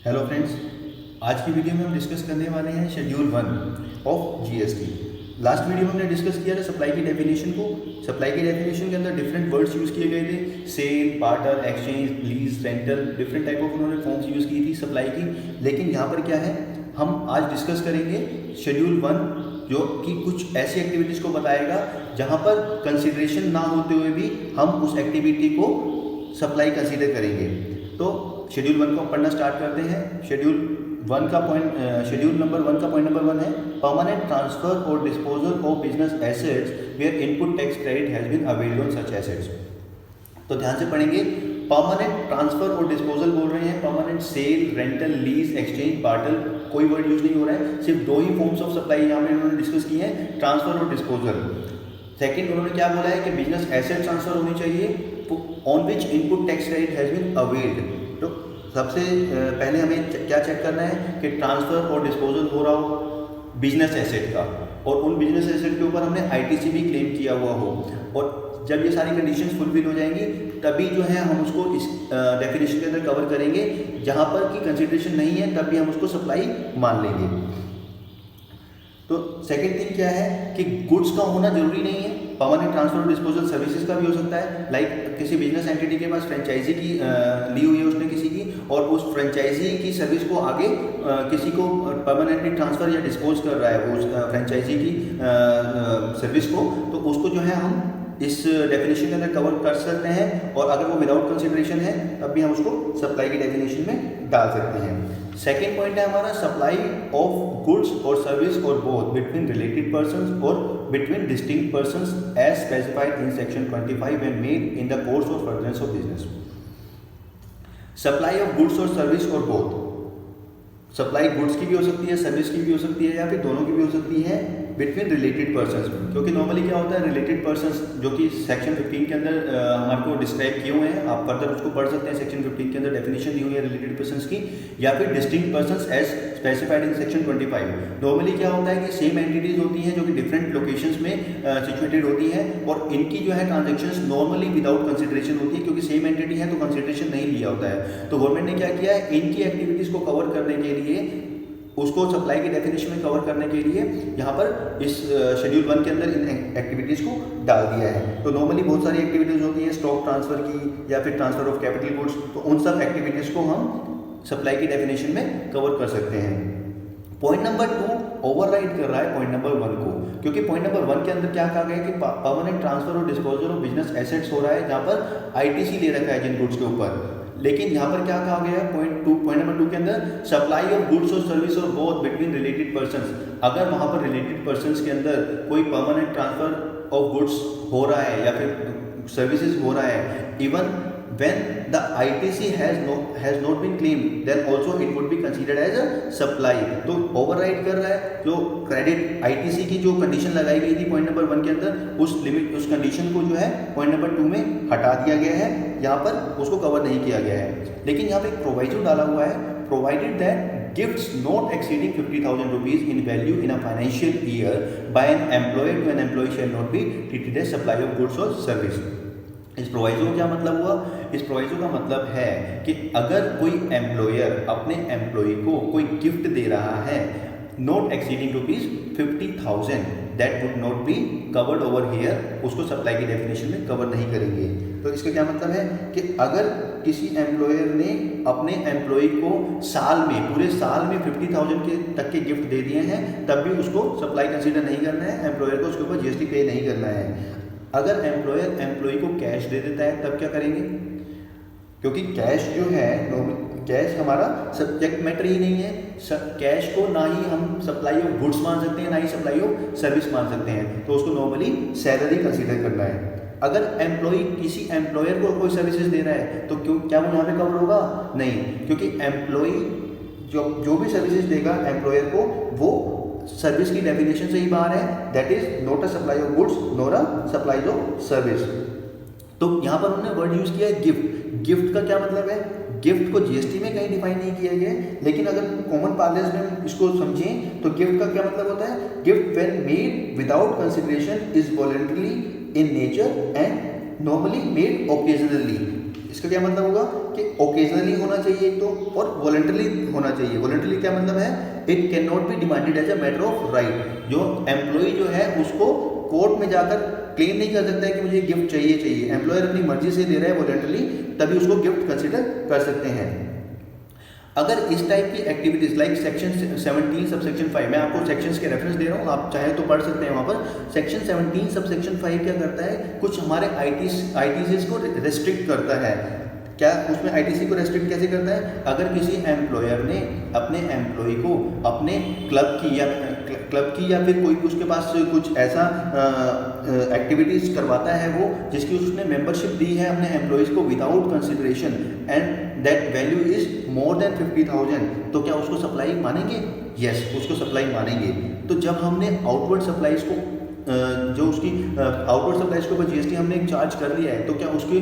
Hello friends, आज की video में हम डिस्कस करने वाले हैं schedule 1 of GST. Last video में हमने डिस्कस किया था सप्लाई की डेफिनेशन को। सप्लाई की डेफिनेशन के अंदर डिफरेंट वर्ड्स यूज़ किए गए थे, sale, barter, exchange, lease, rental, different type of उन्होंने फॉर्म्स यूज़ की थी सप्लाई की। लेकिन यहाँ पर क्या है, हम आज डिस्कस करेंगे शेड्यूल 1 जो कि कुछ ऐसी एक्टिविटीज़ को बताएगा जहाँ पर कंसिडरेशन ना होते हुए भी हम उस एक्टिविटी को सप्लाई कंसीडर करेंगे। तो शेड्यूल 1 को पढ़ना स्टार्ट करते हैं। शेड्यूल नंबर 1 का पॉइंट नंबर 1 है परमानेंट ट्रांसफर और disposal of business assets where input tax credit has been availed on such assets. तो ध्यान से पढ़ेंगे। परमानेंट ट्रांसफर और डिस्पोजल बोल रहे हैं, permanent sale, rental, lease, exchange, barter, कोई वर्ड यूज नहीं हो रहा है, सिर्फ दो ही फॉर्म्स ऑफ सप्लाई यहाँ पे उन्होंने डिस्कस किए हैं, ट्रांसफर और डिस्पोजल। सेकंड उन्होंने क्या बोला है कि बिजनेस एसेट ट्रांसफर होनी चाहिए on which input tax credit has been availed. तो सबसे पहले हमें क्या चेक करना है कि ट्रांसफर और डिस्पोजल हो रहा हो बिजनेस एसेट का, और उन बिजनेस एसेट के ऊपर हमने आईटीसी भी क्लेम किया हुआ हो, और जब ये सारी कंडीशंस फुलफिल हो जाएंगी तभी जो है हम उसको इस डेफिनेशन के अंदर कवर करेंगे। जहाँ पर की कंसिडरेशन नहीं है तब भी हम उसको सप्लाई मान लेंगे। तो सेकंड थिंग क्या है कि गुड्स का होना जरूरी नहीं है, परमानेंट ट्रांसफर और डिस्पोजल सर्विसेज का भी हो सकता है। लाइक किसी बिजनेस एंटिटी के पास फ्रेंचाइजी की ली हुई है उसने किसी की, और उस फ्रेंचाइजी की सर्विस को आगे किसी को परमानेंटली ट्रांसफर या डिस्पोज कर रहा है वो उस फ्रेंचाइजी की सर्विस को, तो उसको जो है हम इस डेफिनेशन के अंदर कवर कर सकते हैं, और अगर वो विदाउट कंसिडरेशन है तब भी हम उसको सप्लाई की डेफिनेशन में डाल सकते हैं। सेकेंड पॉइंट है हमारा सप्लाई ऑफ गुड्स और सर्विस और बोथ बिटवीन रिलेटेड पर्संस और between distinct persons as specified in section 25 when made in the course of furtherance of business. Supply of goods और सर्विस और बोथ, सप्लाई गुड्स की भी हो सकती है, सर्विस की भी हो सकती है, या फिर दोनों की भी हो सकती है बिटवीन रिलेटेड पर्संस। क्योंकि नॉर्मली क्या होता है, रिलेटेड पर्संस जो कि सेक्शन 15 के अंदर हमारे को डिस्क्राइब किए हुए हैं, आप फर्दर उसको पढ़ सकते हैं। सेक्शन 15 के अंदर डेफिनेशन दी हुई है रिलेटेड पर्संस की, या फिर distinct persons as specified in section 25। Normally क्या होता है कि सेम एंटिटीज होती हैं जो कि डिफरेंट लोकेशंस में सिचुएटेड होती हैं, और इनकी जो है ट्रांजेक्शन्स नॉर्मली विदाउट कंसिडरेशन होती है, क्योंकि सेम एंटिटी है तो कंसिडरेशन नहीं लिया होता है। तो गवर्नमेंट ने क्या किया है, इनकी एक्टिविटीज़ को कवर करने के लिए, उसको सप्लाई की डेफिनेशन में कवर करने के लिए यहाँ पर इस शेड्यूल 1 के अंदर इन एक्टिविटीज़ को डाल दिया है। तो नॉर्मली बहुत सारी एक्टिविटीज़ होती हैं स्टॉक ट्रांसफर की या फिर ट्रांसफर ऑफ कैपिटल गुड्स, तो उन सब एक्टिविटीज़ को हम सप्लाई की डेफिनेशन में कवर कर सकते हैं। पॉइंट नंबर 2 ओवरराइड कर रहा है पॉइंट नंबर 1 को, क्योंकि पॉइंट नंबर 1 के अंदर क्या कहा गया कि परमानेंट ट्रांसफर और डिस्पोजल ऑफ बिजनेस एसेट्स हो रहा है जहाँ पर आईटीसी ले रखा है जिन गुड्स के ऊपर। लेकिन यहाँ पर क्या कहा गया है पॉइंट नंबर 2 के अंदर, सप्लाई ऑफ गुड्स और सर्विस और बोथ बिटवीन रिलेटेड पर्संस। अगर वहाँ पर रिलेटेड पर्संस के अंदर कोई परमानेंट ट्रांसफर ऑफ गुड्स हो रहा है या फिर सर्विसेज हो रहा है, even when the ITC has not been claimed, then also it would be considered as a supply। तो ओवरराइड कर रहा है जो क्रेडिट ITC की जो कंडीशन लगाई गई थी पॉइंट नंबर 1 के अंदर, उस कंडीशन को जो है पॉइंट नंबर 2 में हटा दिया गया है, यहाँ पर उसको कवर नहीं किया गया है। लेकिन यहाँ पे एक प्रोवाइजो डाला हुआ है, provided that gifts not exceeding 50,000 rupees in value in a financial year by an employer to an employee shall not be treated as supply of goods और सर्विस। इस प्रोवाइजो का क्या मतलब हुआ? इस प्रोवाइजो का मतलब है कि अगर कोई एम्प्लॉयर अपने एम्प्लॉय को कोई गिफ्ट दे रहा है not exceeding rupees 50,000, that would not be covered over here, उसको सप्लाई की डेफिनेशन में कवर नहीं करेंगे। तो इसका क्या मतलब है कि अगर किसी एम्प्लॉयर ने अपने एम्प्लॉय को पूरे साल में 50,000 के तक के गिफ्ट दे दिए हैं, तब भी उसको सप्लाई कंसीडर नहीं करना है, एम्प्लॉयर को उसके ऊपर जीएसटी पे नहीं करना है। अगर एम्प्लॉयर एम्प्लॉय को कैश दे देता है तब क्या करेंगे? क्योंकि कैश जो है, कैश हमारा सब्जेक्ट मैटर ही नहीं है, कैश को ना ही हम सप्लाई ऑफ गुड्स मान सकते हैं ना ही सप्लाई ऑफ सर्विस मान सकते हैं, तो उसको नॉर्मली सैलरी कंसीडर करना है। अगर एम्प्लॉय किसी एम्प्लॉयर को कोई सर्विसेज दे रहा है तो क्या वो यहाँ पे कवर होगा? नहीं, क्योंकि एम्प्लॉय जो भी सर्विसेज देगा एम्प्लॉयर को, वो सर्विस की डेफिनेशन से ही बाहर है, that is not a supply of goods nor a supply of service. तो यहाँ पर उन्होंने वर्ड यूज किया है गिफ्ट। गिफ्ट का क्या मतलब है? गिफ्ट को जीएसटी में कहीं डिफाइन नहीं किया गया है, लेकिन अगर कॉमन पार्लेंस में इसको समझें तो गिफ्ट का क्या मतलब होता है? Gift when made without consideration is voluntary in nature and normally made occasionally. इसका क्या मतलब होगा कि ओकेजनली होना चाहिए एक तो, और वॉलंटरली होना चाहिए। वॉलंटरली क्या मतलब है, it can not be demanded as a matter of right. जो एम्प्लॉय जो है उसको कोर्ट में जाकर क्लेम नहीं कर सकता है कि मुझे गिफ्ट चाहिए। एम्प्लॉयर अपनी मर्जी से दे रहा है वॉलंटरली, तभी उसको गिफ्ट कंसिडर कर सकते हैं। अगर इस टाइप की एक्टिविटीज लाइक सेक्शन 17 सबसेक्शन 5, मैं आपको सेक्शंस के रेफरेंस दे रहा हूँ, आप चाहे तो पढ़ सकते हैं वहाँ पर। सेक्शन 17 सबसेक्शन 5 क्या करता है, कुछ हमारे आईटीसी को रेस्ट्रिक्ट करता है। क्या उसमें आईटीसी को रेस्ट्रिक्ट कैसे करता है, अगर किसी एम्प्लॉयर ने अपने एम्प्लॉय को अपने क्लब की या फिर कोई उसके पास कुछ ऐसा एक्टिविटीज़ करवाता है वो जिसकी उसने मेंबरशिप दी है अपने एम्प्लॉयज़ को without consideration and that value is more than 50,000, तो क्या उसको सप्लाई मानेंगे? यस, उसको सप्लाई मानेंगे। तो जब हमने आउटवर्ड सप्लाईज को जो उसकी आउटवर्ड सप्लाईज के ऊपर जीएसटी हमने एक चार्ज कर लिया है, तो क्या उसकी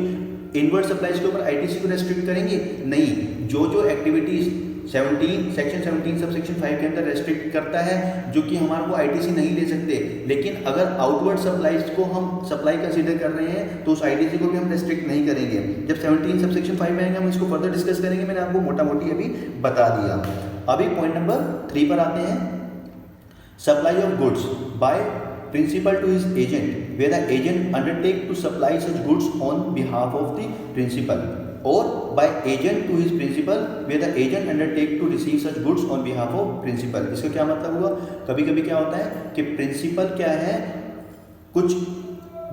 इनवर्ड सप्लाईज के ऊपर आईटीसी को रेस्ट्रिक्ट करेंगे? नहीं। जो एक्टिविटीज सेक्शन 17 सबसेक्शन 5 के अंदर रेस्ट्रिक्ट करता है, जो कि हमारे को आईटीसी नहीं ले सकते, लेकिन अगर आउटवर्ड सप्लाईज को हम सप्लाई कंसीडर कर रहे हैं तो उस आईटीसी को भी हम रेस्ट्रिक्ट नहीं करेंगे। जब 17 सबसेक्शन 5 में आएंगे हम इसको फर्दर डिस्कस करेंगे, मैंने आपको मोटा मोटी अभी बता दिया। अभी पॉइंट नंबर 3 पर आते हैं। Supply of goods by principal to his agent, where the agent undertake to supply such goods on behalf of the principal, or by agent to his principal, where the agent undertake to receive such goods on behalf of principal। इसका क्या मतलब हुआ, कभी कभी क्या होता है कि प्रिंसिपल क्या है, कुछ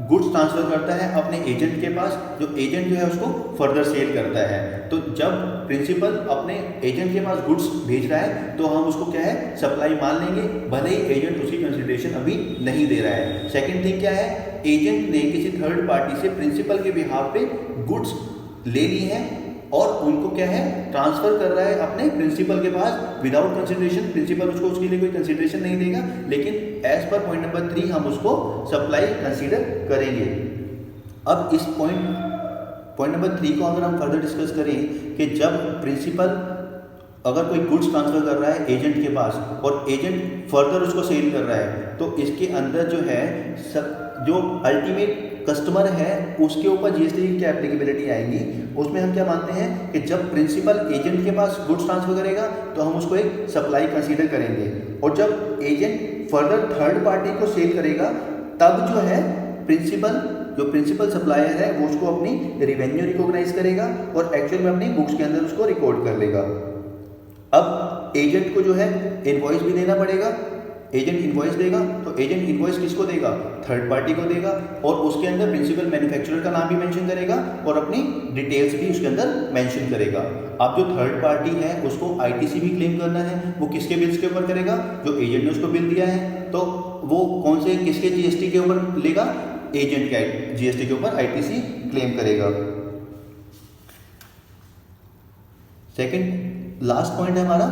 गुड्स ट्रांसफर करता है अपने एजेंट के पास, जो एजेंट जो है उसको फर्दर सेल करता है। तो जब प्रिंसिपल अपने एजेंट के पास गुड्स भेज रहा है तो हम उसको क्या है, सप्लाई मान लेंगे, भले ही एजेंट उसकी कंसिडरेशन अभी नहीं दे रहा है। सेकंड थिंग क्या है, एजेंट ने किसी थर्ड पार्टी से प्रिंसिपल के बिहाफ पे गुड्स ले ली हैं और उनको क्या है, ट्रांसफर कर रहा है अपने प्रिंसिपल के पास विदाउट कंसिडरेशन। प्रिंसिपल उसको उसके लिए कोई कंसिडरेशन नहीं देगा, लेकिन एज पर पॉइंट नंबर 3 हम उसको सप्लाई कंसीडर करेंगे। अब इस पॉइंट नंबर 3 को अगर हम फर्दर डिस्कस करें कि जब प्रिंसिपल अगर कोई गुड्स ट्रांसफर कर रहा है एजेंट के पास और एजेंट फर्दर उसको सेल कर रहा है, तो इसके अंदर जो है जो अल्टीमेट कस्टमर है उसके ऊपर जीएसटी की क्या एप्लीकेबिलिटी आएगी। उसमें हम क्या मानते हैं कि जब प्रिंसिपल एजेंट के पास गुड्स ट्रांसफर करेगा तो हम उसको एक सप्लाई कंसीडर करेंगे, और जब एजेंट फर्दर थर्ड पार्टी को सेल करेगा तब जो है प्रिंसिपल सप्लायर है वो उसको अपनी रिवेन्यू रिकॉग्नाइज करेगा और एक्चुअल में अपनी बुक्स के अंदर उसको रिकॉर्ड कर लेगा। अब एजेंट को जो है इनवॉइस भी देना पड़ेगा। एजेंट इनवॉइस देगा तो एजेंट इनवॉइस किसको देगा, थर्ड पार्टी को देगा, और उसके अंदर प्रिंसिपल मैन्युफैक्चरर का नाम भी मेंशन करेगा और अपनी डिटेल्स भी उसके अंदर मेंशन करेगा। अब जो थर्ड पार्टी है उसको आईटीसी भी क्लेम करना है, वो किसके बिल्स के ऊपर करेगा, जो एजेंट ने उसको बिल दिया है, तो वो कौन से किसके जीएसटी के ऊपर लेगा, एजेंट के जीएसटी के ऊपर आईटीसी क्लेम करेगा। सेकंड लास्ट पॉइंट है हमारा,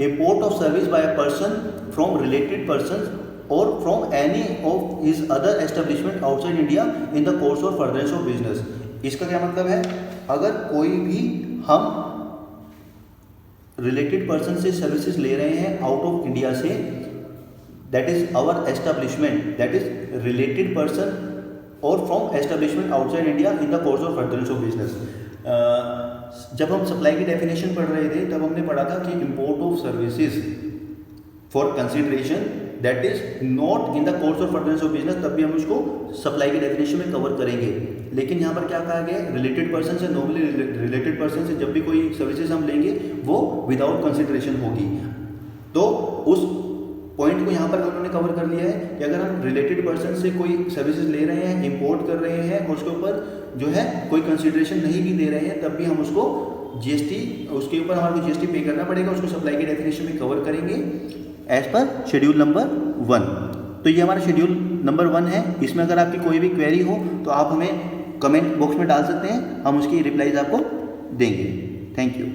import of service by a person from related persons or from any of his other establishment outside India in the course or furtherance of business। इसका क्या मतलब है, अगर कोई भी हम रिलेटेड पर्सन से सर्विसेज ले रहे हैं आउट ऑफ इंडिया से, that is our establishment, that is related person और from establishment outside India in the course of furtherance of business. जब हम सप्लाई की डेफिनेशन पढ़ रहे थे तब हमने पढ़ा था कि import of services for consideration that is not in the course of furtherance of business, तब भी हम उसको सप्लाई की डेफिनेशन में कवर करेंगे। लेकिन यहाँ पर क्या कहा गया, रिलेटेड पर्सन से, नॉर्मली रिलेटेड पर्सन से जब भी कोई सर्विसेज हम लेंगे वो विदाउट कंसिडरेशन होगी। तो उस पॉइंट को यहाँ पर उन्होंने कवर कर लिया है कि अगर हम रिलेटेड पर्सन से कोई सर्विसेज ले रहे हैं, इंपोर्ट कर रहे हैं और उसके ऊपर जो है कोई कंसिडरेशन नहीं भी दे रहे हैं, तब भी हम उसको जीएसटी, उसके ऊपर हमारे को जीएसटी पे करना पड़ेगा, उसको सप्लाई की डेफिनेशन में कवर करेंगे एज पर शेड्यूल नंबर 1। तो ये हमारा शेड्यूल नंबर 1 है। इसमें अगर आपकी कोई भी क्वेरी हो तो आप हमें कमेंट बॉक्स में डाल सकते हैं, हम उसकी रिप्लाईज आपको देंगे। Thank you.